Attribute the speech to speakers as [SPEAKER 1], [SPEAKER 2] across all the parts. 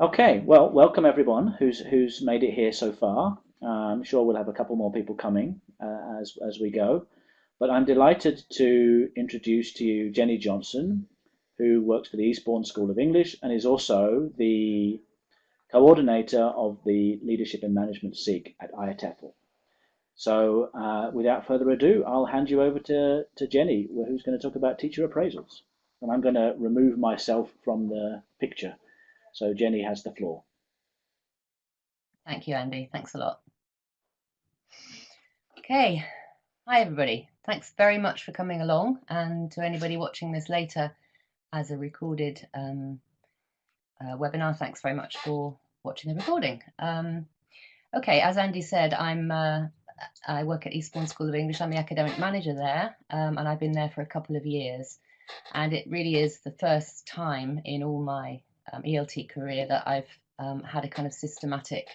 [SPEAKER 1] Okay, well, welcome everyone who's made it here so far. I'm sure we'll have a couple more people coming as we go, but I'm delighted to introduce to you Jenny Johnson, who works for the Eastbourne School of English and is also the coordinator of the Leadership and Management SIG at IATEFL. So, without further ado, I'll hand you over to Jenny, who's going to talk about teacher appraisals. And I'm going to remove myself from the picture. So, Jenny has the floor.
[SPEAKER 2] Thank you, Andy. Thanks a lot. Okay. Hi, everybody. Thanks very much for coming along. And to anybody watching this later as a recorded webinar, thanks very much for watching the recording. Okay, as Andy said, I work at Eastbourne School of English. I'm the academic manager there, and I've been there for a couple of years. And it really is the first time in all my ELT career that I've had a kind of systematic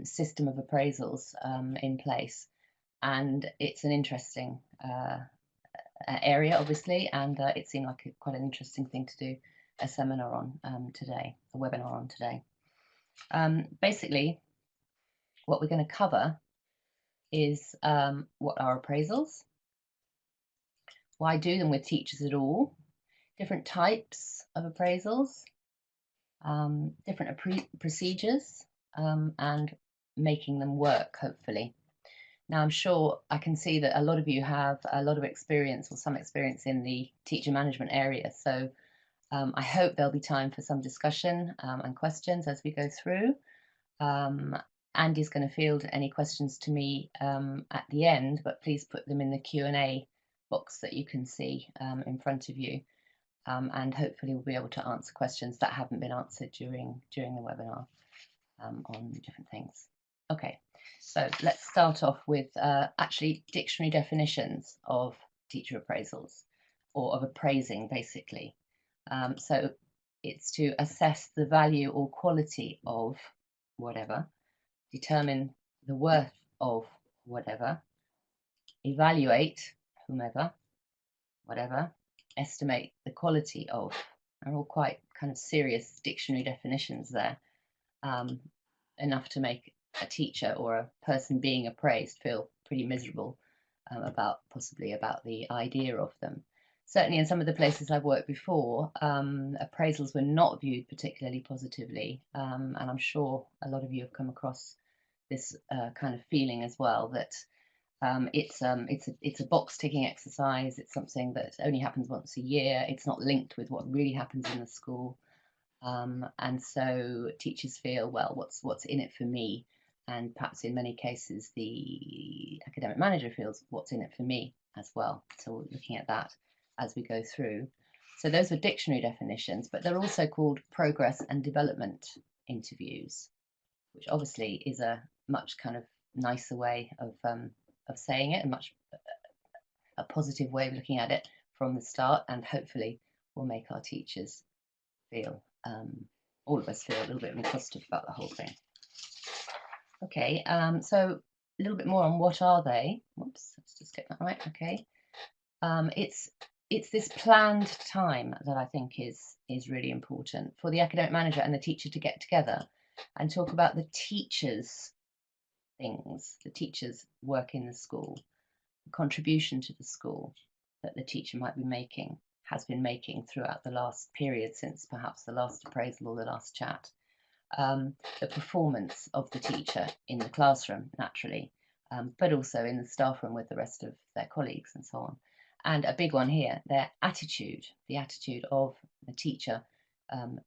[SPEAKER 2] system of appraisals in place. And it's an interesting area, obviously, and it seemed like quite an interesting thing to do a seminar on today, a webinar on today. Basically, what we're going to cover is what are appraisals, why do them with teachers at all, different types of appraisals, different procedures, and making them work, hopefully. Now, I'm sure I can see that a lot of you have a lot of experience or some experience in the teacher management area. So I hope there'll be time for some discussion and questions as we go through. Andy's going to field any questions to me at the end, but please put them in the Q&A box that you can see in front of you. And hopefully we'll be able to answer questions that haven't been answered during the webinar on different things. Okay, so let's start off with actually dictionary definitions of teacher appraisals, or of appraising, basically. So it's to assess the value or quality of whatever, determine the worth of whatever, evaluate whomever, whatever, estimate the quality of. Are all quite kind of serious dictionary definitions there, enough to make a teacher or a person being appraised feel pretty miserable possibly about the idea of them. Certainly in some of the places I've worked before, appraisals were not viewed particularly positively, and I'm sure a lot of you have come across this kind of feeling as well, that it's a box ticking exercise. It's something that only happens once a year. It's not linked with what really happens in the school. And so teachers feel, well, what's in it for me? And perhaps in many cases, the academic manager feels, what's in it for me as well? So we're looking at that as we go through. So those were dictionary definitions, but they're also called progress and development interviews, which obviously is a much kind of nicer way of saying it, a positive way of looking at it from the start, and hopefully will make our teachers feel, all of us feel a little bit more positive about the whole thing. Okay, so a little bit more on what are they. Whoops, let's just get that right. Okay, it's this planned time that I think is really important for the academic manager and the teacher to get together and talk about the teachers' things, the teachers' work in the school, the contribution to the school that the teacher might be making, has been making throughout the last period since perhaps the last appraisal or the last chat. The performance of the teacher in the classroom, naturally, but also in the staff room with the rest of their colleagues and so on. And a big one here, their attitude, the attitude of the teacher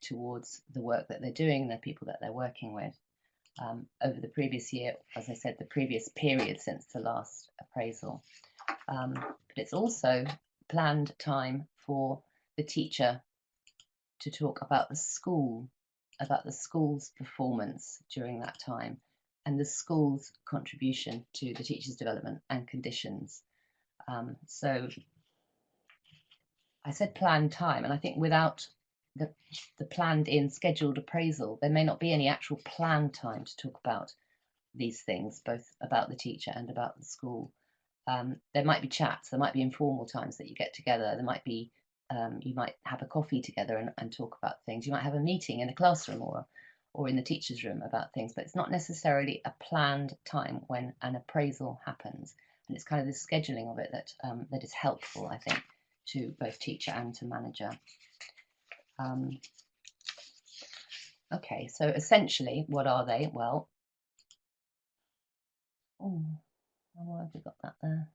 [SPEAKER 2] towards the work that they're doing, the people that they're working with. Over the previous year, as I said, the previous period since the last appraisal. But it's also planned time for the teacher to talk about the school, about the school's performance during that time, and the school's contribution to the teacher's development and conditions. So I said planned time, and I think without the planned in scheduled appraisal, there may not be any actual planned time to talk about these things, both about the teacher and about the school. There might be chats, there might be informal times that you get together, there might be you might have a coffee together and talk about things. You might have a meeting in a classroom or in the teacher's room about things, but it's not necessarily a planned time when an appraisal happens. And it's kind of the scheduling of it that is helpful, I think, to both teacher and to manager. Okay, so essentially, what are they? Well, why have we got that there?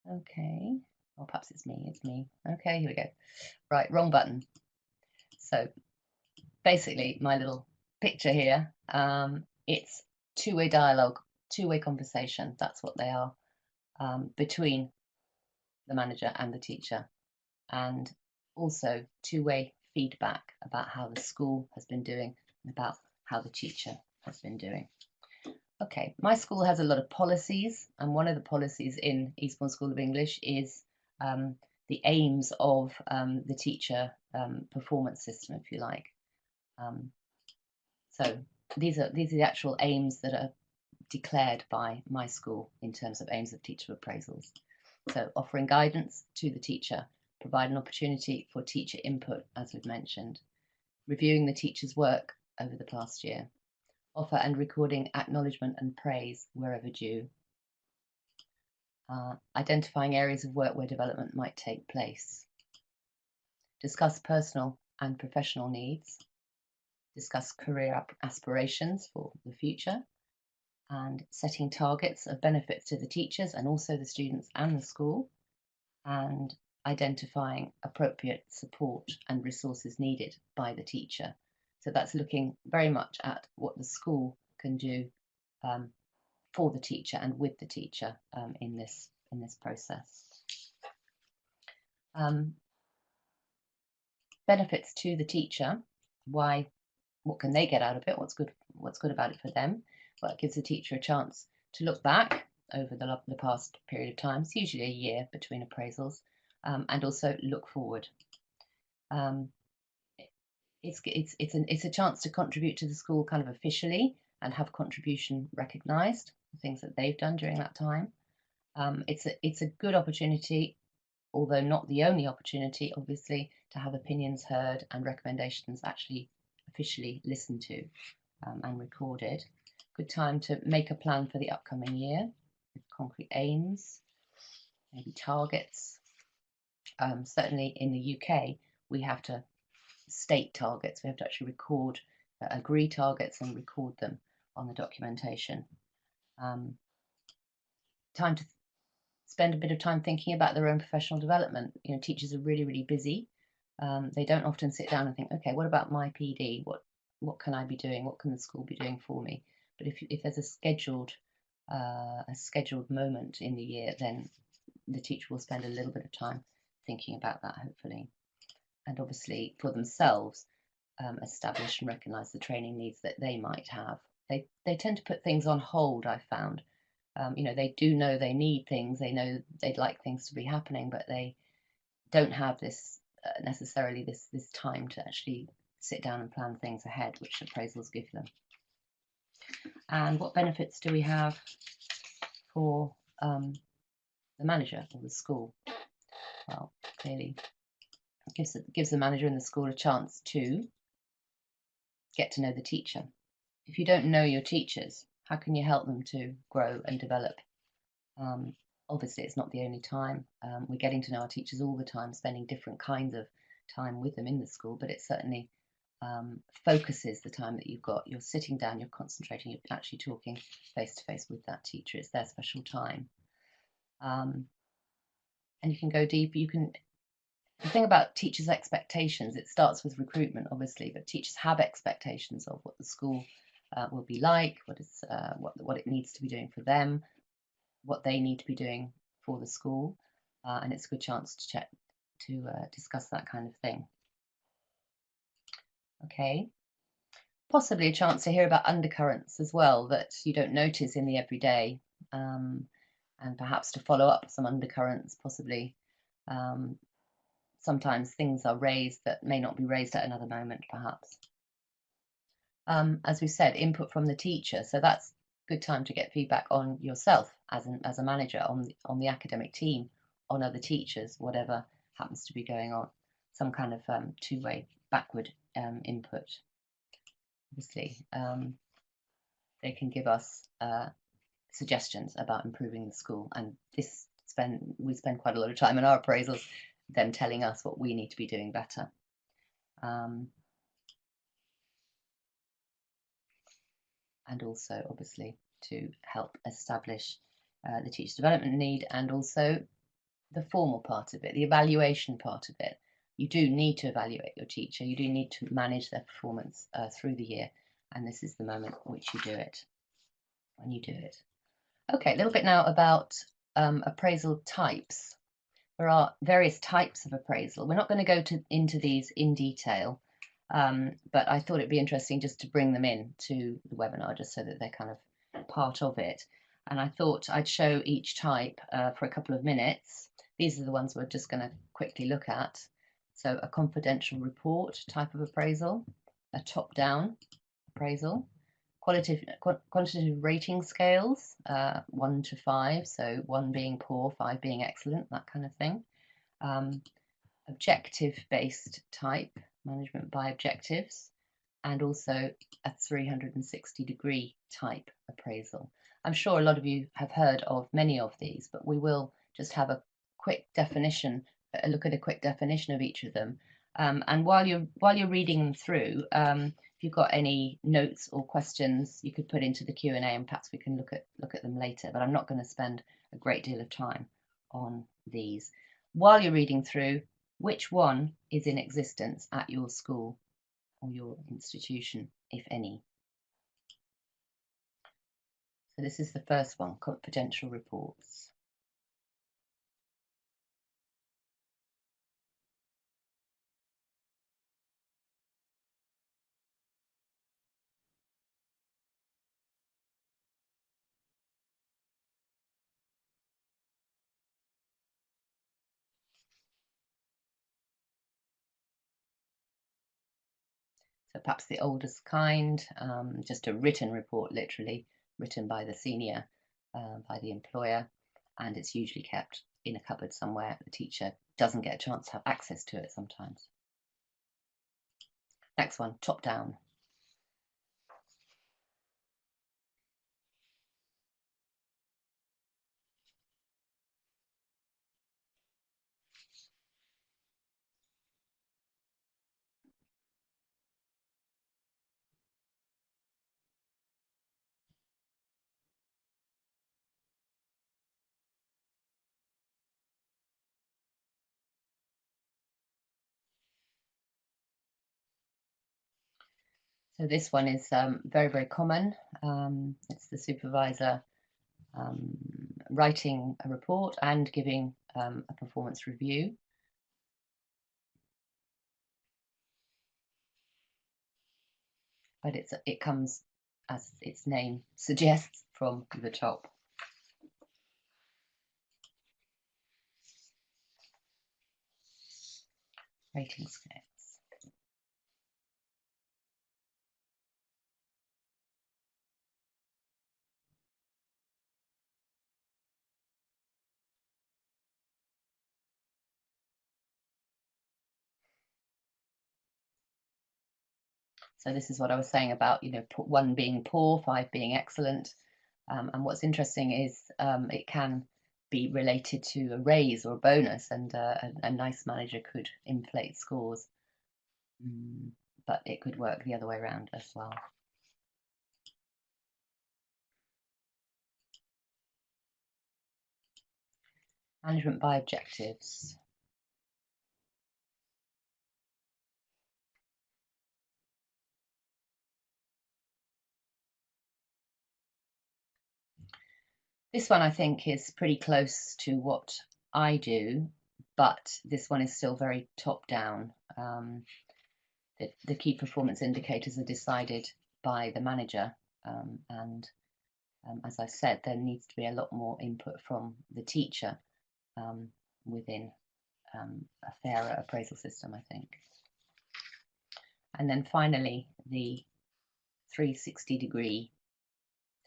[SPEAKER 2] Okay, or perhaps it's me. Okay, here we go. Right, wrong button. So basically, my little picture here, it's two-way dialogue, two-way conversation. That's what they are, between the manager and the teacher, and also two-way feedback about how the school has been doing and about how the teacher has been doing. Okay, my school has a lot of policies, and one of the policies in Eastbourne School of English is the aims of the teacher performance system, if you like. So these are the actual aims that are declared by my school in terms of aims of teacher appraisals. So offering guidance to the teacher, provide an opportunity for teacher input, as we've mentioned, reviewing the teacher's work over the past year, offer and recording acknowledgement and praise wherever due, identifying areas of work where development might take place, discuss personal and professional needs, discuss career aspirations for the future, and setting targets of benefits to the teachers and also the students and the school, and identifying appropriate support and resources needed by the teacher. So that's looking very much at what the school can do for the teacher and with the teacher in this process. Benefits to the teacher. Why? What can they get out of it? What's good about it for them? Well, it gives the teacher a chance to look back over the past period of time. It's usually a year between appraisals, and also look forward. It's a chance to contribute to the school kind of officially and have contribution recognised, the things that they've done during that time. It's a good opportunity, although not the only opportunity, obviously, to have opinions heard and recommendations actually officially listened to and recorded. Good time to make a plan for the upcoming year with concrete aims, maybe targets. Certainly in the UK, we have to state targets. We have to actually record, agree targets and record them on the documentation. Time to spend a bit of time thinking about their own professional development. You know, teachers are really, really busy. They don't often sit down and think, okay, what about my PD? What can I be doing? What can the school be doing for me? But if there's a scheduled moment in the year, then the teacher will spend a little bit of time thinking about that, hopefully. And obviously for themselves, establish and recognise the training needs that they might have. They tend to put things on hold, I've found. You know, they do know they need things, they know they'd like things to be happening, but they don't have this necessarily this time to actually sit down and plan things ahead, which appraisals give them. And what benefits do we have for the manager or the school? Well, clearly it gives the manager and the school a chance to get to know the teacher. If you don't know your teachers, how can you help them to grow and develop? Obviously, it's not the only time. We're getting to know our teachers all the time, spending different kinds of time with them in the school, but it certainly focuses the time that you've got. You're sitting down, you're concentrating, you're actually talking face to face with that teacher. It's their special time. And you can go deep. The thing about teachers' expectations, it starts with recruitment, obviously, but teachers have expectations of what the school will be like, what it needs to be doing for them, what they need to be doing for the school, and it's a good chance to discuss that kind of thing. Okay, possibly a chance to hear about undercurrents as well that you don't notice in the everyday, and perhaps to follow up some undercurrents, possibly. Sometimes things are raised that may not be raised at another moment, perhaps. As we said, input from the teacher, so that's a good time to get feedback on yourself as a manager, on the academic team, on other teachers, whatever happens to be going on, some kind of two-way backward input. Obviously, they can give us suggestions about improving the school, and we spend quite a lot of time in our appraisals them telling us what we need to be doing better. And also obviously to help establish the teacher development need, and also the formal part of it, the evaluation part of it. You do need to evaluate your teacher, you do need to manage their performance through the year, and this is the moment in which you do it, when you do it. Okay, a little bit now about appraisal types. There are various types of appraisal. We're not going to go into these in detail, but I thought it'd be interesting just to bring them in to the webinar, just so that they're kind of part of it. And I thought I'd show each type for a couple of minutes. These are the ones we're just going to quickly look at. So a confidential report type of appraisal, a top-down appraisal, quantitative rating scales, 1 to 5, so 1 being poor, 5 being excellent, that kind of thing. Objective-based type, management by objectives, and also a 360-degree type appraisal. I'm sure a lot of you have heard of many of these, but we will just have a quick definition, a look at a quick definition of each of them. And while you're reading them through, if you've got any notes or questions, you could put into the Q&A, and perhaps we can look at them later. But I'm not going to spend a great deal of time on these. While you're reading through, which one is in existence at your school or your institution, if any? So this is the first one, confidential reports. So perhaps the oldest kind, just a written report, literally written by the senior, by the employer, and it's usually kept in a cupboard somewhere. The teacher doesn't get a chance to have access to it sometimes. Next one, top down. So this one is very, very common. It's the supervisor writing a report and giving a performance review. But it comes, as its name suggests, from the top. Rating scales. So this is what I was saying about, 1 being poor, 5 being excellent. And what's interesting is it can be related to a raise or a bonus, and a nice manager could inflate scores, but it could work the other way around as well. Management by objectives. This one I think is pretty close to what I do, but this one is still very top down. The key performance indicators are decided by the manager, and as I said, there needs to be a lot more input from the teacher within a fairer appraisal system, I think. And then finally, the 360-degree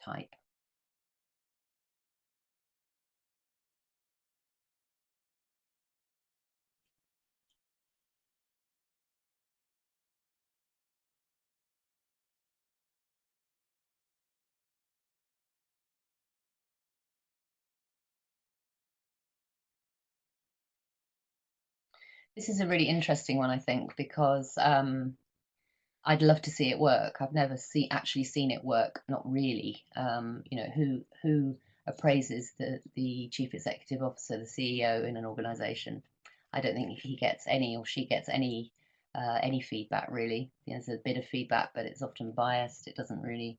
[SPEAKER 2] type. This is a really interesting one, I think, because I'd love to see it work. I've never actually seen it work. Not really. You know, who appraises the chief executive officer, the CEO in an organisation? I don't think he gets any or she gets any feedback really. You know, there's a bit of feedback, but it's often biased. It doesn't really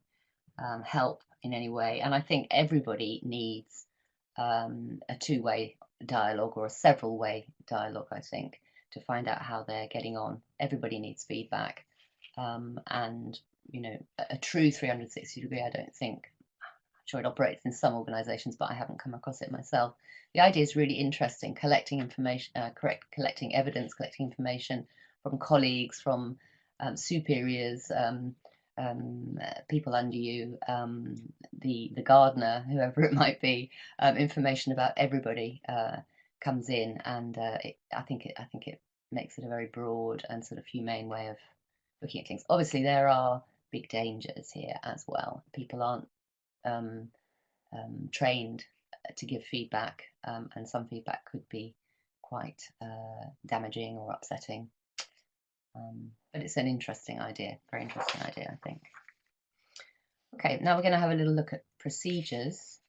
[SPEAKER 2] help in any way. And I think everybody needs a two-way dialogue or a several-way dialogue, I think, to find out how they're getting on. Everybody needs feedback. And, you know, a true 360 degree, I don't think. I'm sure it operates in some organisations, but I haven't come across it myself. The idea is really interesting, collecting information, collecting evidence, collecting information from colleagues, from superiors, people under you, the gardener, whoever it might be, information about everybody comes in, and I think it makes it a very broad and sort of humane way of looking at things. Obviously, there are big dangers here as well. People aren't um, trained to give feedback, and some feedback could be quite damaging or upsetting. But it's an interesting idea, very interesting idea, I think. Okay, now we're going to have a little look at procedures.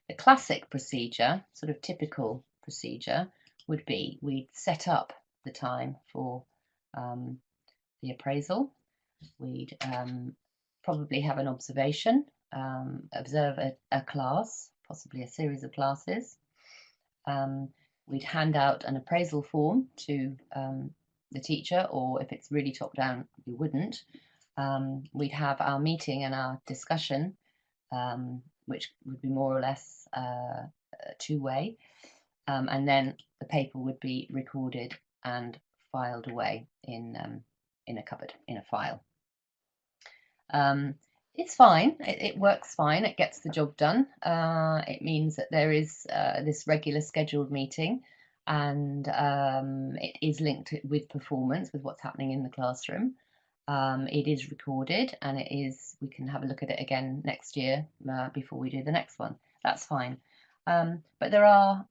[SPEAKER 2] The classic procedure, sort of typical procedure, would be we'd set up the time for the appraisal. We'd probably have an observation, observe a class, possibly a series of classes. We'd hand out an appraisal form to the teacher, or if it's really top down, we wouldn't. We'd have our meeting and our discussion, which would be more or less two-way, and then the paper would be recorded and filed away in a cupboard, in a file. It's fine. It works fine. It gets the job done. It means that there is this regular scheduled meeting, and it is linked with performance, with what's happening in the classroom. It is recorded, and we can have a look at it again next year before we do the next one. That's fine. But there are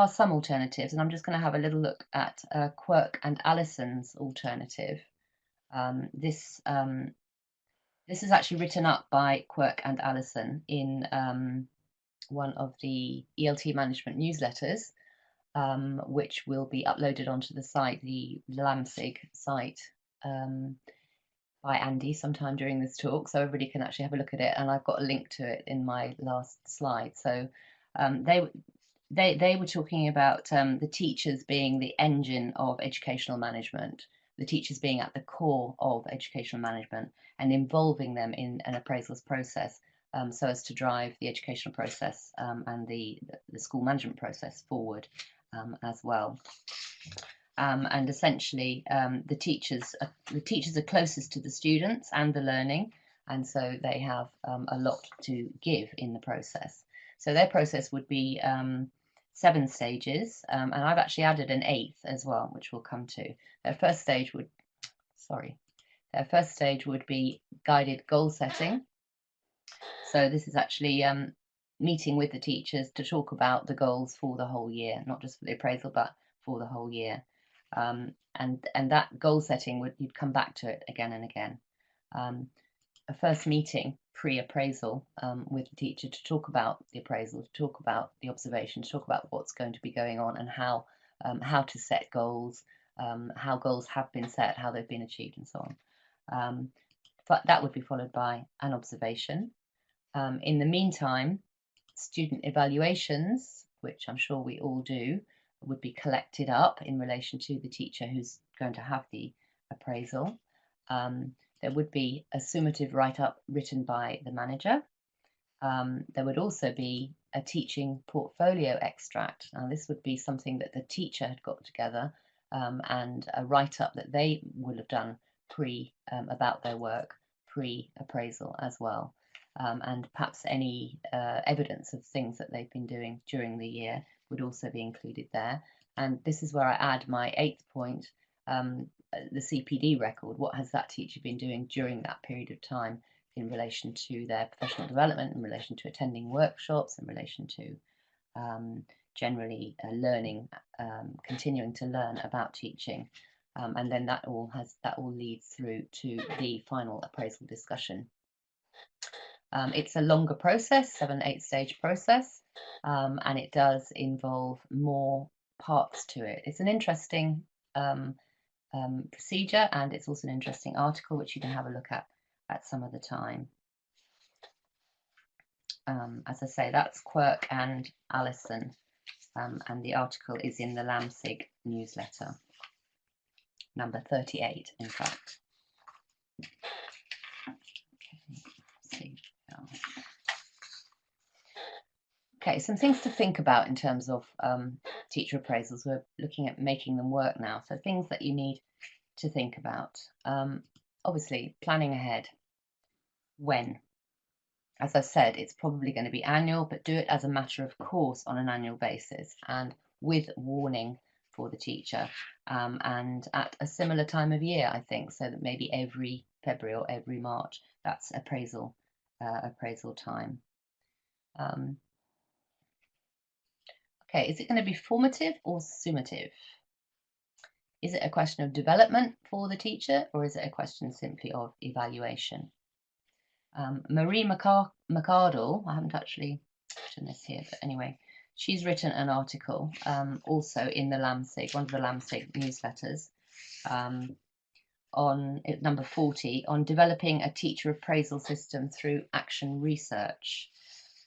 [SPEAKER 2] some alternatives, and I'm just going to have a little look at Quirk and Allison's alternative. This is actually written up by Quirk and Allison in one of the ELT management newsletters, which will be uploaded onto the site, the LAMSIG site, by Andy sometime during this talk, so everybody can actually have a look at it, and I've got a link to it in my last slide. So they were talking about the teachers being the engine of educational management, the teachers being at the core of educational management, and involving them in an appraisals process so as to drive the educational process and the school management process forward as well. And essentially, the teachers are closest to the students and the learning, and so they have a lot to give in the process. So their process would be 7 stages, and I've actually added an 8th as well, which we'll come to. Their first stage would be guided goal setting. So this is actually meeting with the teachers to talk about the goals for the whole year, not just for the appraisal, but for the whole year. And that goal setting you'd come back to it again and again. A first meeting pre-appraisal with the teacher to talk about the appraisal, to talk about the observation, to talk about what's going to be going on and how to set goals, how goals have been set, how they've been achieved, and so on. But that would be followed by an observation. In the meantime, student evaluations, which I'm sure we all do, would be collected up in relation to the teacher who's going to have the appraisal. There would be a summative write-up written by the manager. There would also be a teaching portfolio extract. Now, this would be something that the teacher had got together and a write-up that they would have done about their work pre-appraisal as well. And perhaps any evidence of things that they've been doing during the year would also be included there. And this is where I add my 8th point, the CPD record. What has that teacher been doing during that period of time in relation to their professional development, in relation to attending workshops, in relation to generally learning, continuing to learn about teaching, and then that all leads through to the final appraisal discussion. It's a longer process, 7-8 stage process, and it does involve more parts to it. It's an interesting procedure, and it's also an interesting article which you can have a look at some other time. As I say, that's Quirk and Alison, and the article is in the LAMSIG newsletter, number 38, in fact. Okay, some things to think about in terms of teacher appraisals. We're looking at making them work now. So things that you need to think about. Obviously, planning ahead. When? As I said, it's probably going to be annual, but do it as a matter of course on an annual basis and with warning for the teacher, and at a similar time of year, I think, so that maybe every February or every March, that's appraisal time. Okay, is it going to be formative or summative? Is it a question of development for the teacher, or is it a question simply of evaluation? Marie McArdle, I haven't actually written this here, but anyway, she's written an article also in the LAMSIG, one of the LAMSIG newsletters, on number 40, on developing a teacher appraisal system through action research.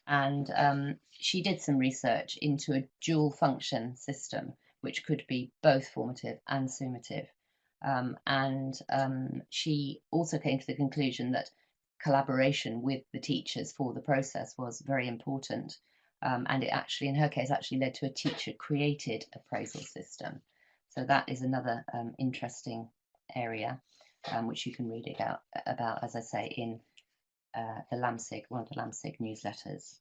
[SPEAKER 2] And she did some research into a dual function system, which could be both formative and summative. She also came to the conclusion that collaboration with the teachers for the process was very important, and it actually, in her case, actually led to a teacher-created appraisal system. So that is another interesting area which you can read about, as I say, in the LAMSIG, one of the LAMSIG newsletters.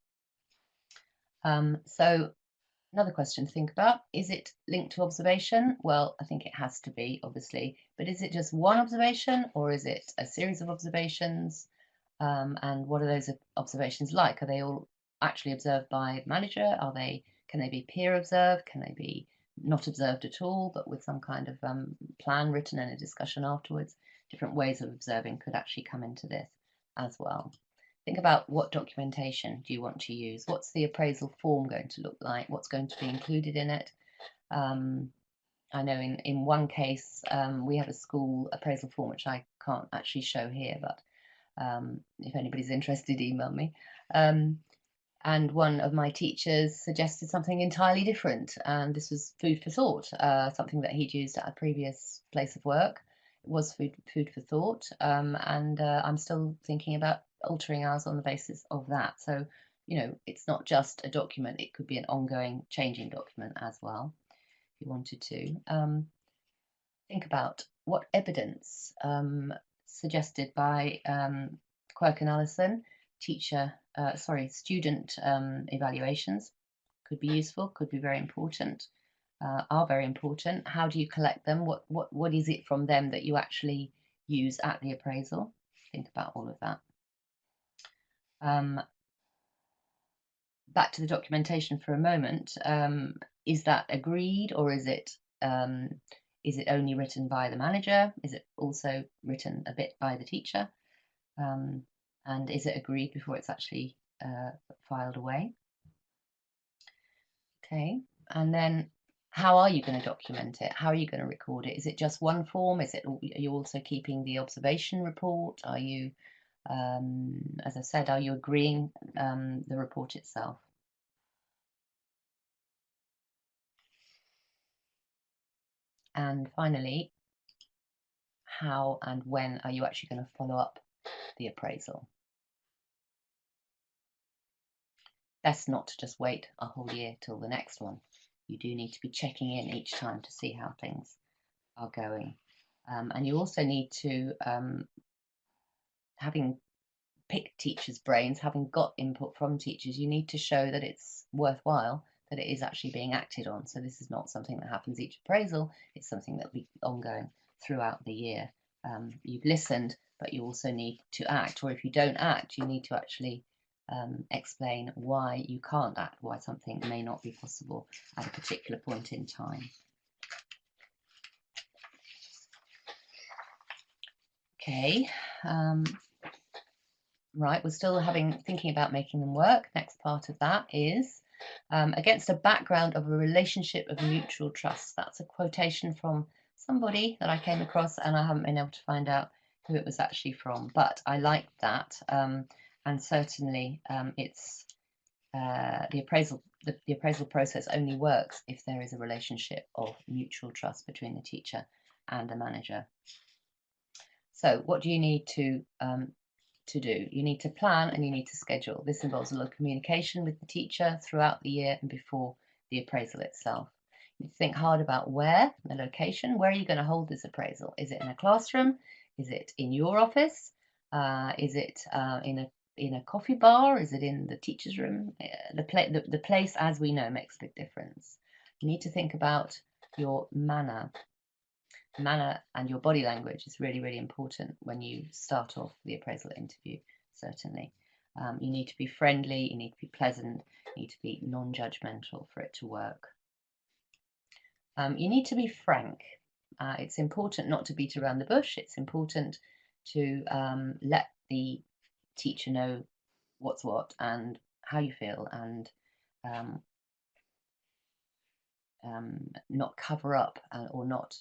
[SPEAKER 2] So another question to think about, is it linked to observation? Well, I think it has to be, obviously, but is it just one observation, or is it a series of observations? And what are those observations like? Are they all actually observed by the manager? Can they be peer observed? Can they be not observed at all, but with some kind of plan written and a discussion afterwards? Different ways of observing could actually come into this as well. Think about what documentation do you want to use? What's the appraisal form going to look like? What's going to be included in it? I know in one case we have a school appraisal form which I can't actually show here, but if anybody's interested, email me. And one of my teachers suggested something entirely different, and this was food for thought, something that he'd used at a previous place of work. It was food for thought, and I'm still thinking about altering ours on the basis of that. So, you know, it's not just a document, it could be an ongoing changing document as well, if you wanted to. Think about what evidence suggested by Quirk and Alison, student evaluations could be useful, could be very important, are very important. How do you collect them? What is it from them that you actually use at the appraisal? Think about all of that. Back to the documentation for a moment. Is that agreed, or is it only written by the manager? Is it also written a bit by the teacher? And is it agreed before it's actually filed away? Okay, and then how are you going to document it? How are you going to record it? Is it just one form? Are you also keeping the observation report? Are you, as I said, are you agreeing the report itself? And finally, how and when are you actually going to follow up the appraisal? Best not to just wait a whole year till the next one. You do need to be checking in each time to see how things are going. And you also need to, having picked teachers' brains, having got input from teachers, you need to show that it's worthwhile, that it is actually being acted on. So this is not something that happens each appraisal, it's something that will be ongoing throughout the year. You've listened, but you also need to act, or if you don't act, you need to actually explain why you can't act, why something may not be possible at a particular point in time. Okay, right, we're still thinking about making them work. Next part of that is against a background of a relationship of mutual trust. That's a quotation from somebody that I came across, and I haven't been able to find out who it was actually from, but I liked that, and certainly it's the appraisal process only works if there is a relationship of mutual trust between the teacher and the manager. So what do you need to do? You need to plan and you need to schedule. This involves a lot of communication with the teacher throughout the year and before the appraisal itself. You need to think hard about where, the location. Where are you going to hold this appraisal? Is it in a classroom? Is it in your office? Is it in a coffee bar? Is it in the teacher's room? The place, as we know, makes a big difference. You need to think about your manner and your body language is really, really important when you start off the appraisal interview, certainly. You need to be friendly, you need to be pleasant, you need to be non-judgmental for it to work. You need to be frank. It's important not to beat around the bush. It's important to let the teacher know what's what and how you feel, and not cover up or not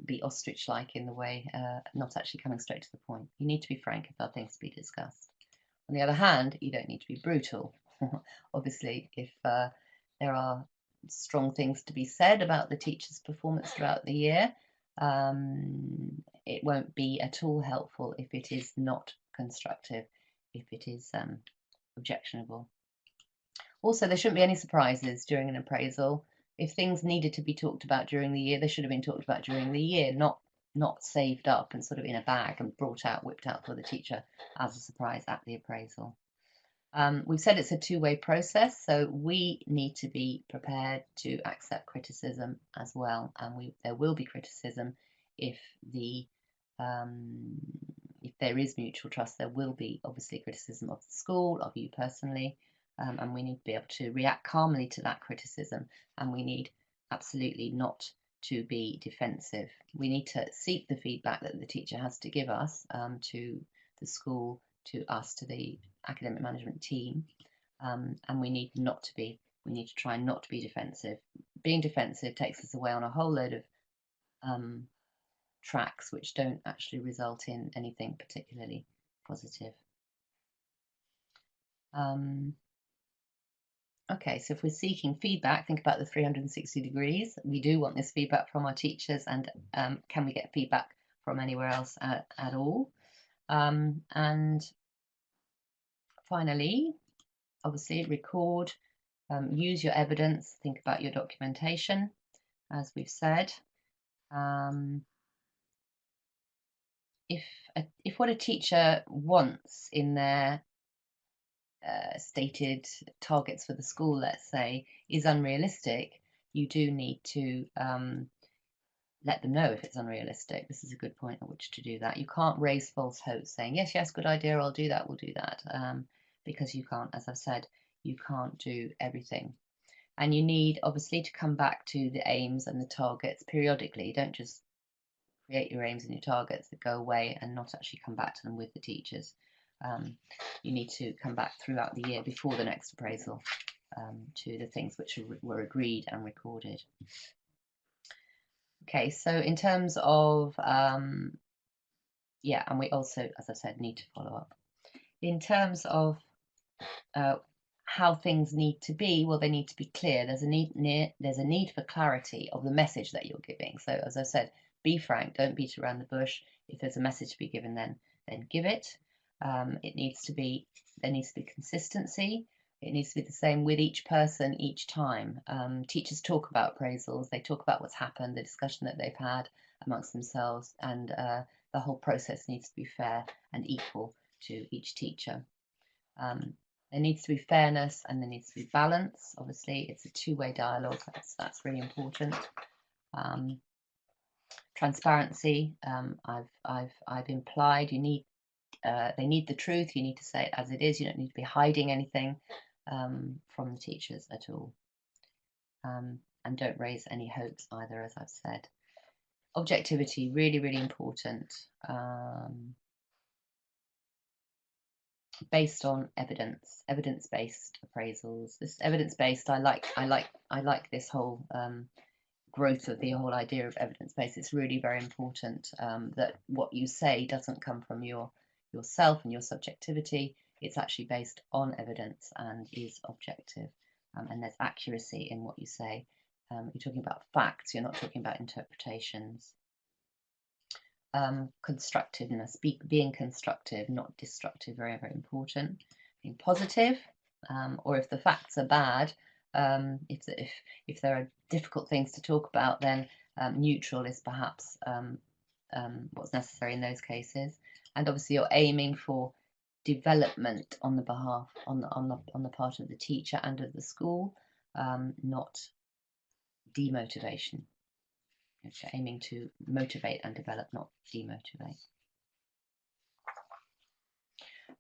[SPEAKER 2] be ostrich-like in the way, not actually coming straight to the point. You need to be frank if there are things to be discussed. On the other hand, you don't need to be brutal. Obviously, if there are strong things to be said about the teacher's performance throughout the year, it won't be at all helpful if it is not constructive, if it is objectionable. Also, there shouldn't be any surprises during an appraisal. If things needed to be talked about during the year, they should have been talked about during the year, not saved up and sort of in a bag and whipped out for the teacher as a surprise at the appraisal. We've said it's a two-way process, so we need to be prepared to accept criticism as well, and there will be criticism if there is mutual trust. There will be obviously criticism of the school, of you personally, and we need to be able to react calmly to that criticism, and we need absolutely not to be defensive. We need to seek the feedback that the teacher has to give us, to the school, to us, to the academic management team, and we need to try not to be defensive. Being defensive takes us away on a whole load of tracks which don't actually result in anything particularly positive. Okay, so if we're seeking feedback, think about the 360 degrees. We do want this feedback from our teachers, and can we get feedback from anywhere else at all? And finally, obviously, record, use your evidence, think about your documentation, as we've said. If what a teacher wants in their stated targets for the school, let's say, is unrealistic, you do need to let them know if it's unrealistic. This is a good point at which to do that. You can't raise false hopes saying, yes, good idea, I'll do that, we'll do that, because you can't, as I've said, you can't do everything. And you need, obviously, to come back to the aims and the targets periodically. You don't just create your aims and your targets that go away and not actually come back to them with the teachers. You need to come back throughout the year before the next appraisal to the things which were agreed and recorded. Okay, so in terms of, and we also, as I said, need to follow up. In terms of how things need to be, well, they need to be clear. There's a need for clarity of the message that you're giving. So, as I said, be frank, don't beat around the bush. If there's a message to be given, then give it. There needs to be consistency. It needs to be the same with each person each time. Teachers talk about appraisals, they talk about what's happened, the discussion that they've had amongst themselves, and the whole process needs to be fair and equal to each teacher. There needs to be fairness and there needs to be balance. Obviously, it's a two-way dialogue. That's really important. Transparency. I've implied you need they need the truth. You need to say it as it is. You don't need to be hiding anything from the teachers at all. And don't raise any hopes either, as I've said. Objectivity, really, really important. Based on evidence, evidence-based appraisals. This evidence-based, I like this whole growth of the whole idea of evidence-based. It's really very important that what you say doesn't come from yourself and your subjectivity. It's actually based on evidence and is objective, and there's accuracy in what you say. You're talking about facts, you're not talking about interpretations. Constructiveness, being constructive, not destructive, very, very important. Being positive, or if the facts are bad, if there are difficult things to talk about, then neutral is perhaps what's necessary in those cases. And obviously, you're aiming for development on the behalf on the part of the teacher and of the school, not demotivation. You're aiming to motivate and develop, not demotivate.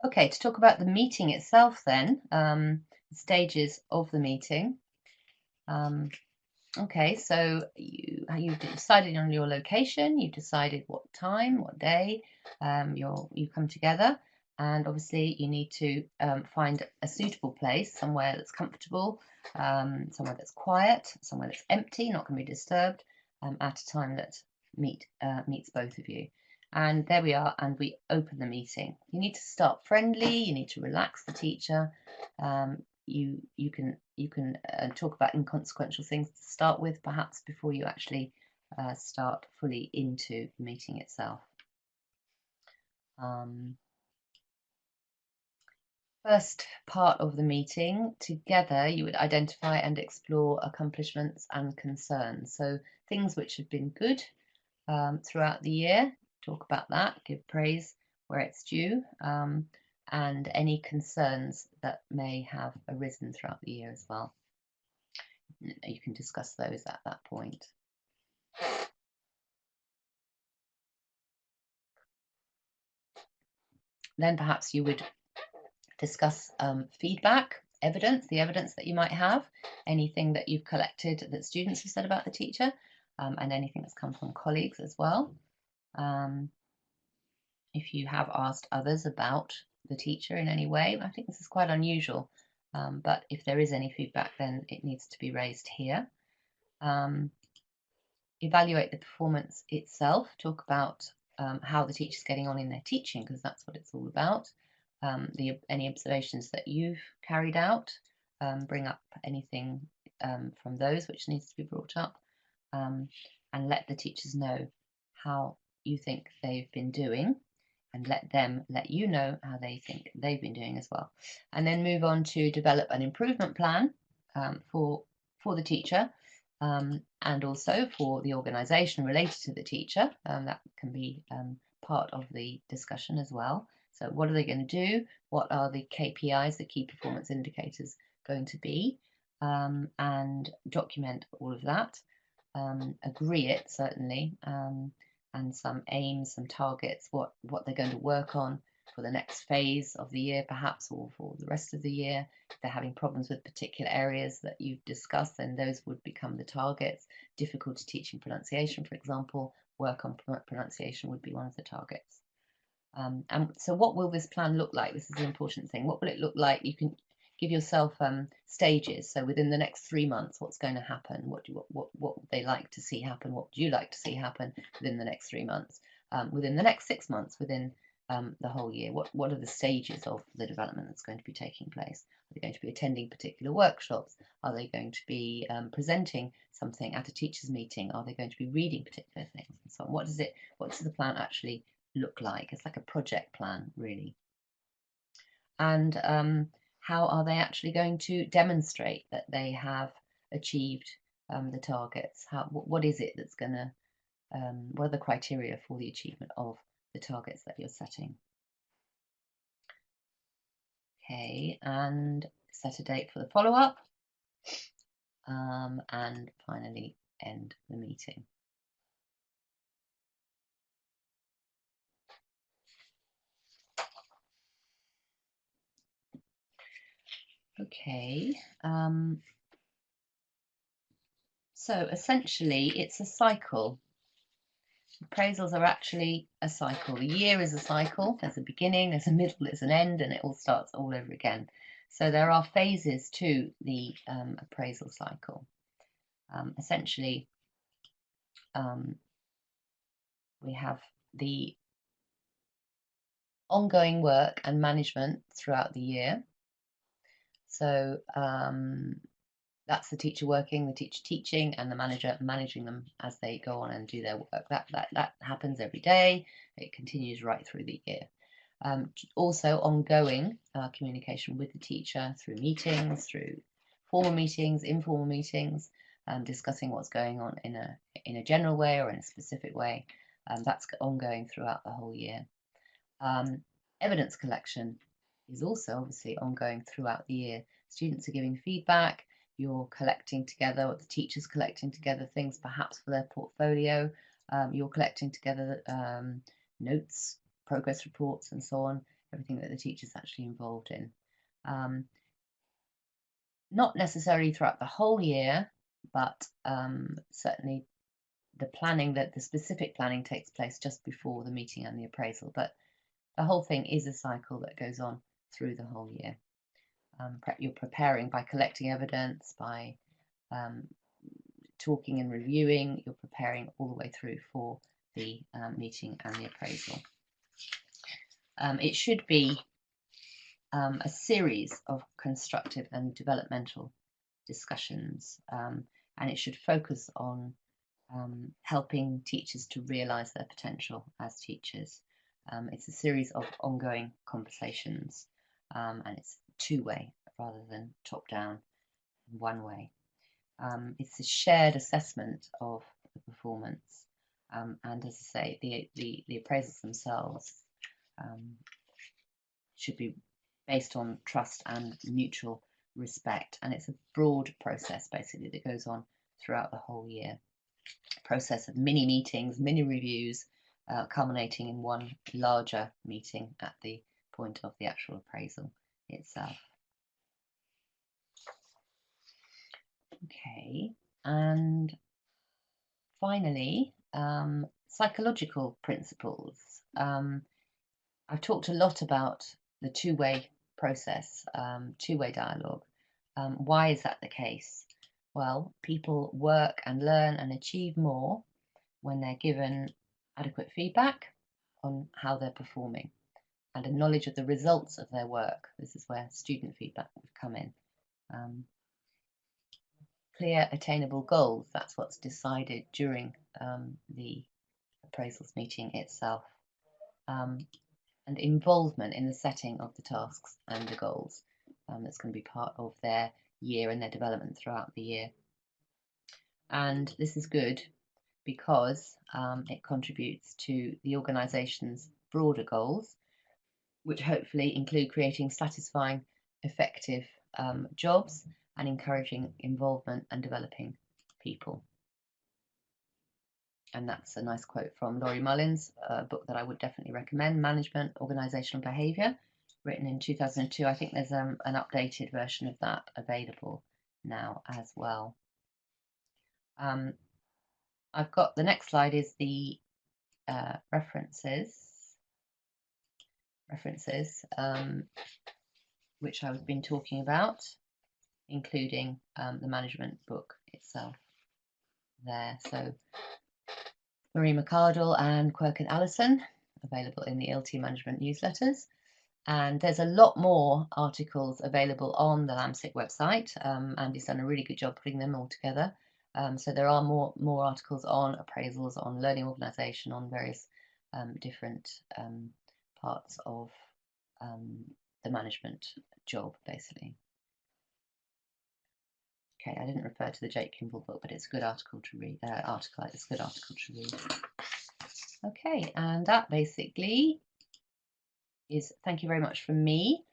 [SPEAKER 2] Okay, to talk about the meeting itself then, the stages of the meeting. Okay, so you've decided on your location, you've decided what time, what day you come together, and obviously you need to find a suitable place, somewhere that's comfortable, somewhere that's quiet, somewhere that's empty, not going to be disturbed, at a time that meets both of you. And there we are, and we open the meeting. You need to start friendly, you need to relax the teacher. You can talk about inconsequential things to start with, perhaps, before you actually start fully into the meeting itself. First part of the meeting, together you would identify and explore accomplishments and concerns. So things which have been good throughout the year, talk about that, give praise where it's due, and any concerns that may have arisen throughout the year as well. You can discuss those at that point. Then perhaps you would discuss feedback, the evidence that you might have, anything that you've collected that students have said about the teacher, and anything that's come from colleagues as well. If you have asked others about the teacher in any way, I think this is quite unusual, but if there is any feedback, then it needs to be raised here. Evaluate the performance itself, talk about how the teacher's getting on in their teaching, because that's what it's all about. Any observations that you've carried out, bring up anything from those which needs to be brought up, and let the teachers know how you think they've been doing, and let them let you know how they think they've been doing as well. And then move on to develop an improvement plan for the teacher, and also for the organisation related to the teacher. That can be part of the discussion as well. So what are they going to do? What are the KPIs, the key performance indicators, going to be? And document all of that. Agree it, certainly, and some aims, some targets, what they're going to work on for the next phase of the year, perhaps, or for the rest of the year. If they're having problems with particular areas that you've discussed, then those would become the targets. Difficulty teaching pronunciation, for example, work on pronunciation would be one of the targets. And so what will this plan look like? This is the important thing. What will it look like? You can give yourself stages. So within the next 3 months, what's going to happen? What would they like to see happen? What would you like to see happen within the next 3 months? Within the next 6 months, within the whole year, what are the stages of the development that's going to be taking place? Are they going to be attending particular workshops? Are they going to be presenting something at a teachers' meeting? Are they going to be reading particular things and so on? What does the plan actually look like? It's like a project plan, really. And how are they actually going to demonstrate that they have achieved the targets? What is it that's going to, what are the criteria for the achievement of the targets that you're setting? Okay, and set a date for the follow-up, and finally end the meeting. Okay. So essentially, it's a cycle. Appraisals are actually a cycle. The year is a cycle. There's a beginning, there's a middle, there's an end, and it all starts all over again. So there are phases to the appraisal cycle. Essentially, we have the ongoing work and management throughout the year. So that's the teacher working, the teacher teaching, and the manager managing them as they go on and do their work. That happens every day. It continues right through the year. Also ongoing communication with the teacher through meetings, through formal meetings, informal meetings, discussing what's going on in a general way or in a specific way. That's ongoing throughout the whole year. Evidence collection is also obviously ongoing throughout the year. Students are giving feedback, you're collecting together, or the teacher's collecting together things perhaps for their portfolio, you're collecting together notes, progress reports and so on, everything that the teacher's actually involved in. Not necessarily throughout the whole year, but certainly the specific planning takes place just before the meeting and the appraisal, but the whole thing is a cycle that goes on through the whole year. You're preparing by collecting evidence, by talking and reviewing, you're preparing all the way through for the meeting and the appraisal. It should be a series of constructive and developmental discussions, and it should focus on helping teachers to realise their potential as teachers. It's a series of ongoing conversations, and it's two-way rather than top-down, one-way. It's a shared assessment of the performance, and as I say, the appraisals themselves should be based on trust and mutual respect, and it's a broad process basically that goes on throughout the whole year. A process of mini meetings, mini reviews, culminating in one larger meeting at the point of the actual appraisal itself. Okay, and finally, psychological principles. I've talked a lot about the two-way process, two-way dialogue. Why is that the case? Well, people work and learn and achieve more when they're given adequate feedback on how they're performing and a knowledge of the results of their work. This is where student feedback would come in. Clear, attainable goals, that's what's decided during the appraisals meeting itself. And involvement in the setting of the tasks and the goals. That's going to be part of their year and their development throughout the year. And this is good because it contributes to the organisation's broader goals, which hopefully include creating satisfying, effective jobs and encouraging involvement and developing people. And that's a nice quote from Laurie Mullins, a book that I would definitely recommend, Management, Organisational Behaviour, written in 2002. I think there's an updated version of that available now as well. I've got the next slide is the references, which I've been talking about, including the management book itself there. So Marie McArdle and Quirk and Allison, available in the LT Management newsletters. And there's a lot more articles available on the LAMSIG website. Andy's done a really good job putting them all together. So there are more articles on appraisals, on learning organisation, on various different parts of the management job, basically. Okay, I didn't refer to the Jake Kimball book, but it's a good article to read. It's a good article to read. Okay, and that basically is thank you very much from me.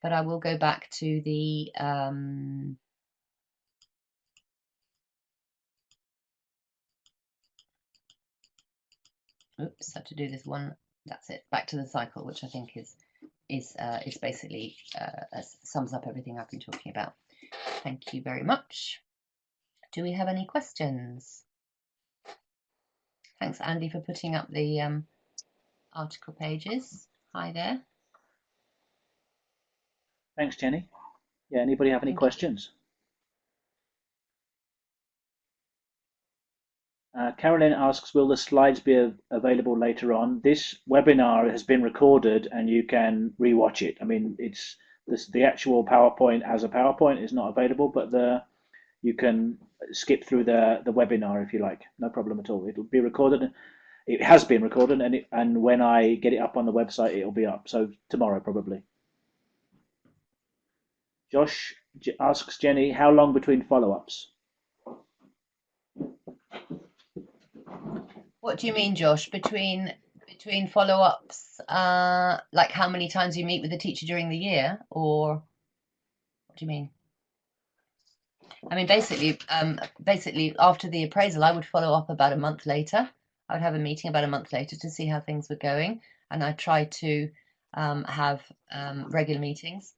[SPEAKER 2] But I will go back to the oops, have to do this one. That's it. Back to the cycle, which I think is basically sums up everything I've been talking about. Thank you very much. Do we have any questions? Thanks, Andy, for putting up the article pages. Hi there.
[SPEAKER 1] Thanks, Jenny. Yeah, anybody have any questions? Carolyn asks, will the slides be available later on? This webinar has been recorded and you can rewatch it. I mean, it's the actual PowerPoint as a PowerPoint is not available, but you can skip through the webinar if you like. No problem at all. It'll be recorded. It has been recorded, and when I get it up on the website, it'll be up. So tomorrow probably. Josh asks Jenny, how long between follow-ups?
[SPEAKER 2] What do you mean, Josh? Between follow-ups, like how many times you meet with the teacher during the year, or what do you mean? I mean, basically after the appraisal, I would follow up about a month later. I would have a meeting about a month later to see how things were going, and I try to have regular meetings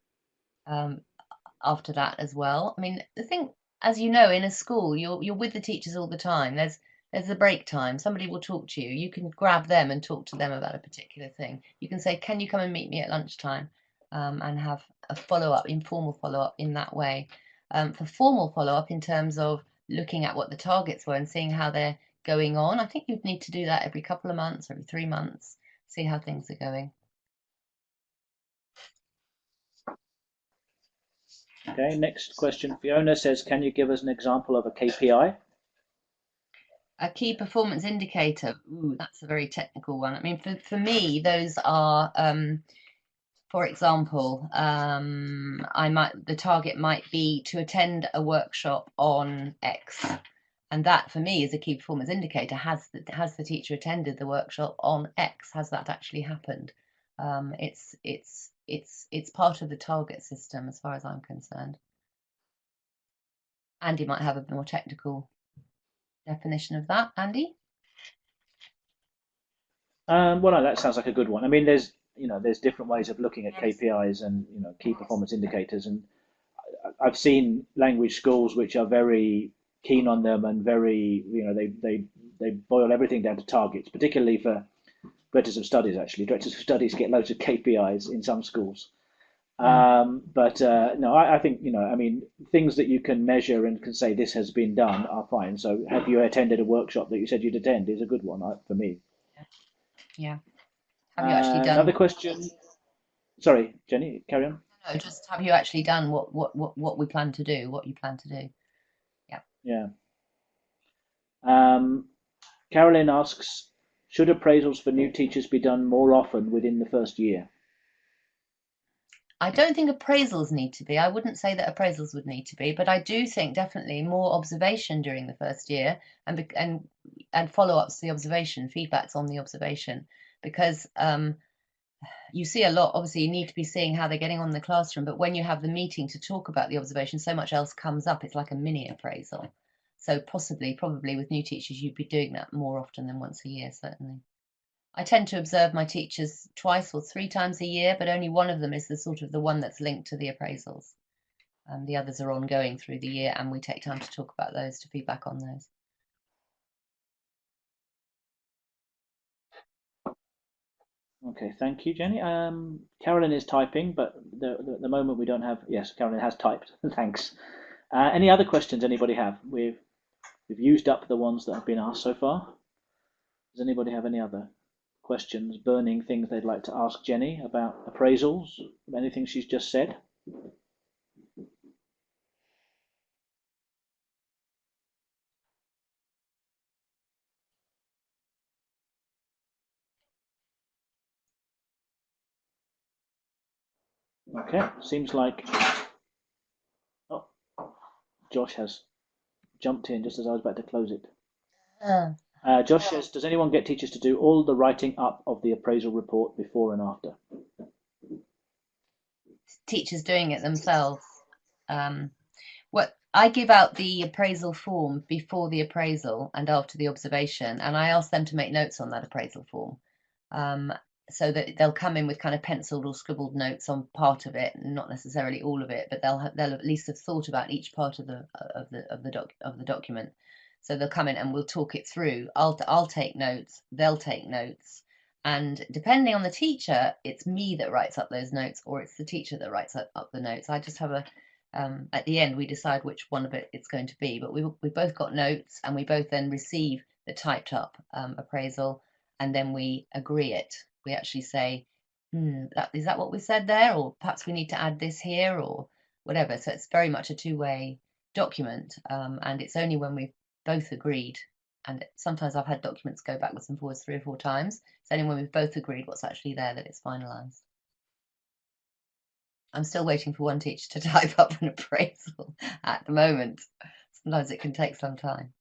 [SPEAKER 2] after that as well. I mean, the thing, as you know, in a school, you're with the teachers all the time. There's the break time. Somebody will talk to you. You can grab them and talk to them about a particular thing. You can say, can you come and meet me at lunchtime? And have a follow-up, informal follow-up in that way. For formal follow-up in terms of looking at what the targets were and seeing how they're going on, I think you'd need to do that every couple of months, every 3 months, see how things are going.
[SPEAKER 1] Okay, next question. Fiona says, can you give us an example of a KPI?
[SPEAKER 2] A key performance indicator. Ooh, that's a very technical one. I mean, for me, those are, for example, the target might be to attend a workshop on X, and that for me is a key performance indicator. Has the teacher attended the workshop on X? Has that actually happened? It's part of the target system as far as I'm concerned. Andy might have a more technical definition of that. Andy?
[SPEAKER 1] Well, no, that sounds like a good one. I mean, there's different ways of looking at KPIs and key performance indicators, and I've seen language schools which are very keen on them and very they boil everything down to targets, particularly for directors of studies. Actually, directors of studies get loads of KPIs in some schools. But no, I think I mean, things that you can measure and can say this has been done are fine. So, have you attended a workshop that you said you'd attend is a good one for me.
[SPEAKER 2] Yeah. Have you actually done
[SPEAKER 1] another question? Sorry, Jenny, carry on.
[SPEAKER 2] No, just have you actually done what we plan to do? What you plan to do?
[SPEAKER 1] Yeah. Carolyn asks, should appraisals for new teachers be done more often within the first year?
[SPEAKER 2] I don't think appraisals need to be. I wouldn't say that appraisals would need to be, but I do think definitely more observation during the first year and follow-ups to the observation, feedbacks on the observation, because you see a lot. Obviously, you need to be seeing how they're getting on in the classroom, but when you have the meeting to talk about the observation, so much else comes up. It's like a mini appraisal. So probably with new teachers, you'd be doing that more often than once a year, certainly. I tend to observe my teachers 2 or 3 times a year, but only one of them is the one that's linked to the appraisals. The others are ongoing through the year, and we take time to talk about those, to feedback on those.
[SPEAKER 1] Okay, thank you, Jenny. Carolyn is typing, but the moment we don't have. Yes, Carolyn has typed. Thanks. Any other questions anybody have? We've used up the ones that have been asked so far. Does anybody have any other questions, burning things they'd like to ask Jenny about appraisals? Anything she's just said? Okay, seems like. Oh, Josh has jumped in just as I was about to close it. Josh says, does anyone get teachers to do all the writing up of the appraisal report before and after?
[SPEAKER 2] Teachers doing it themselves. What I give out the appraisal form before the appraisal and after the observation, and I ask them to make notes on that appraisal form. so that they'll come in with kind of penciled or scribbled notes on part of it, not necessarily all of it, but they'll at least have thought about each part of the document. So they'll come in and we'll talk it through. I'll take notes, they'll take notes, and depending on the teacher, it's me that writes up those notes, or it's the teacher that writes up the notes. I just have a at the end we decide which one of it it's going to be, but we both got notes, and we both then receive the typed up appraisal, and then we agree it. We actually say, is that what we said there? Or perhaps we need to add this here, or whatever. So it's very much a two-way document, and it's only when we've both agreed, and sometimes I've had documents go backwards and forwards 3 or 4 times. It's only when we've both agreed what's actually there that it's finalised. I'm still waiting for one teacher to type up an appraisal at the moment. Sometimes it can take some time.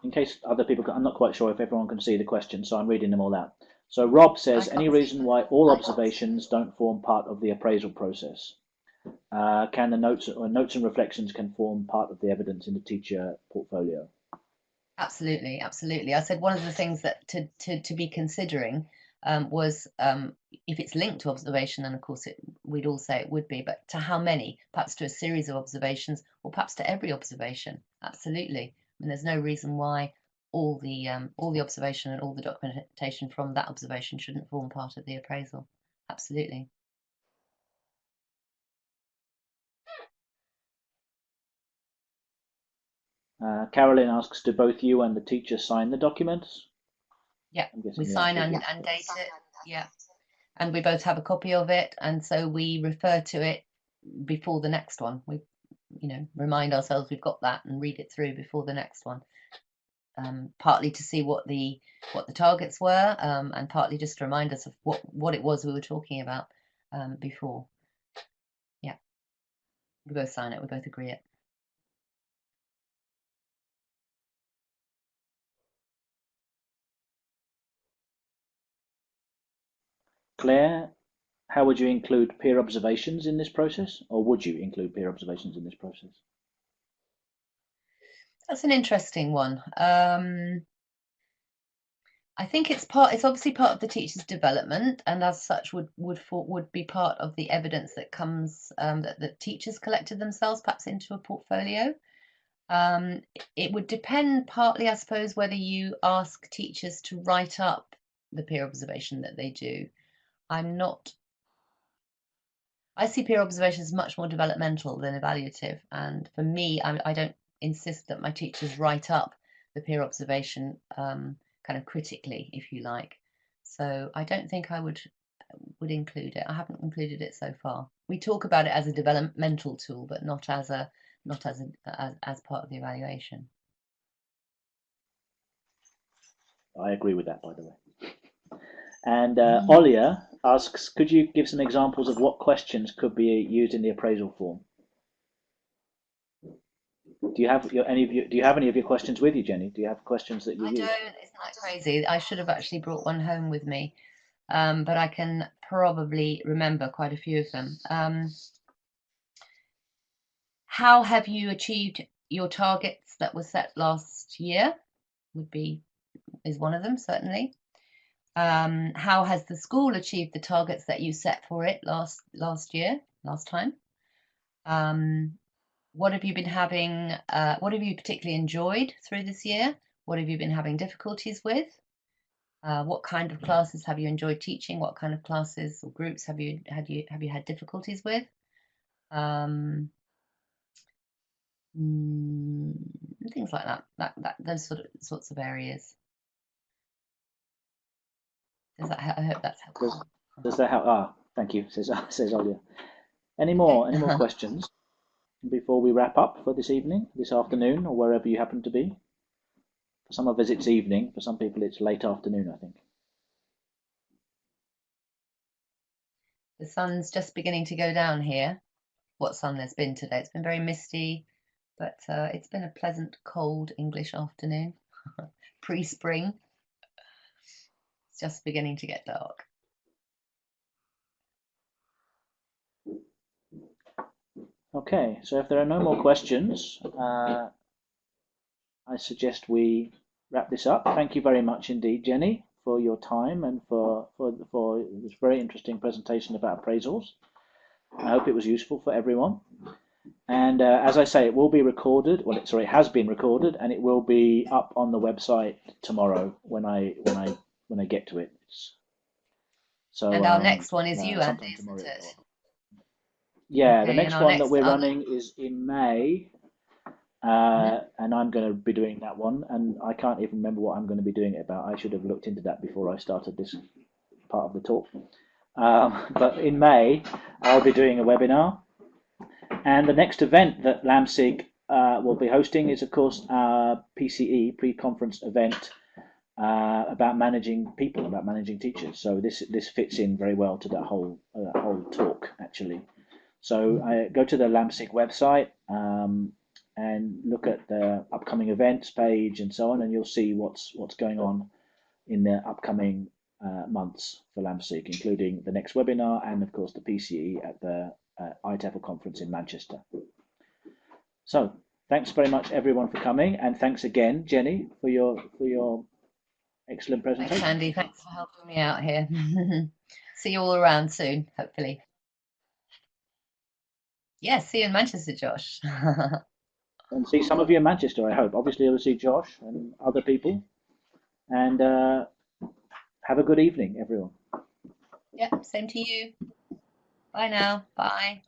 [SPEAKER 1] In case other people, I'm not quite sure if everyone can see the question, so I'm reading them all out. So Rob says, any reason why all observations don't form part of the appraisal process? Can the notes and reflections can form part of the evidence in the teacher portfolio?
[SPEAKER 2] Absolutely, absolutely. I said one of the things that to be considering was if it's linked to observation, and of course we'd all say it would be, but to how many? Perhaps to a series of observations, or perhaps to every observation. Absolutely. I mean, there's no reason why all the observation and all the documentation from that observation shouldn't form part of the appraisal. Absolutely.
[SPEAKER 1] Carolyn asks, do both you and the teacher sign the documents?
[SPEAKER 2] Yeah, we sign and date it. Yeah, and we both have a copy of it, and so we refer to it before the next one. We, remind ourselves we've got that and read it through before the next one. Partly to see what the targets were, and partly just to remind us of what it was we were talking about before. Yeah, we both sign it. We both agree it.
[SPEAKER 1] Claire, how would you include peer observations in this process, or would you include peer observations in this process?
[SPEAKER 2] That's an interesting one. I think it's obviously part of the teacher's development, and as such would be part of the evidence that comes that the teachers collected themselves, perhaps into a portfolio. It would depend partly, I suppose, whether you ask teachers to write up the peer observation that they do. I see peer observation as much more developmental than evaluative, and for me, I don't insist that my teachers write up the peer observation kind of critically, if you like. So I don't think I would include it. I haven't included it so far. We talk about it as a developmental tool, but not as part of the evaluation.
[SPEAKER 1] I agree with that, by the way. And Olia asks, could you give some examples of what questions could be used in the appraisal form? Do you have any of your questions with you, Jenny? Do you have questions that you use?
[SPEAKER 2] I don't. Isn't that crazy? I should have actually brought one home with me, but I can probably remember quite a few of them. How have you achieved your targets that were set last year? Is one of them, certainly. How has the school achieved the targets that you set for it last time? What have you been having? What have you particularly enjoyed through this year? What have you been having difficulties with? What kind of classes have you enjoyed teaching? What kind of classes or groups have you had difficulties with? Things like that. Those sorts of areas. I hope that's helpful.
[SPEAKER 1] Does that help? Thank you, says Olia. Any more questions before we wrap up for this evening, this afternoon, or wherever you happen to be? For some of us it's evening, for some people it's late afternoon, I think.
[SPEAKER 2] The sun's just beginning to go down here. What sun there's been today. It's been very misty, but it's been a pleasant, cold English afternoon, pre-spring. It's just beginning to get dark.
[SPEAKER 1] Okay, so if there are no more questions, I suggest we wrap this up. Thank you very much indeed, Jenny, for your time and for this very interesting presentation about appraisals. I hope it was useful for everyone. And as I say, it will be recorded. Well, sorry, it has been recorded, and it will be up on the website tomorrow when I get to it. So
[SPEAKER 2] And our next one is you, Andy,
[SPEAKER 1] sometime tomorrow.
[SPEAKER 2] isn't it?
[SPEAKER 1] Yeah, the
[SPEAKER 2] Okay, and
[SPEAKER 1] next
[SPEAKER 2] our
[SPEAKER 1] one that
[SPEAKER 2] next
[SPEAKER 1] we're
[SPEAKER 2] other.
[SPEAKER 1] running is in May, and I'm going to be doing that one. And I can't even remember what I'm going to be doing it about. I should have looked into that before I started this part of the talk. But in May, I'll be doing a webinar. And the next event that LAMSIG will be hosting is, of course, our PCE, pre-conference event about managing people, about managing teachers. So this fits in very well to that whole talk, actually. So go to the LAMSIG website and look at the upcoming events page and so on, and you'll see what's going on in the upcoming months for LAMSIG, including the next webinar and, of course, the PCE at the IATEFL conference in Manchester. So thanks very much, everyone, for coming, and thanks again, Jenny, for your excellent presentation.
[SPEAKER 2] Thanks, Andy. Thanks for helping me out here. See you all around soon, hopefully. Yeah, see you in Manchester, Josh.
[SPEAKER 1] And see some of you in Manchester, I hope. Obviously, you'll see Josh and other people. And have a good evening, everyone.
[SPEAKER 2] Yeah, same to you. Bye now. Bye.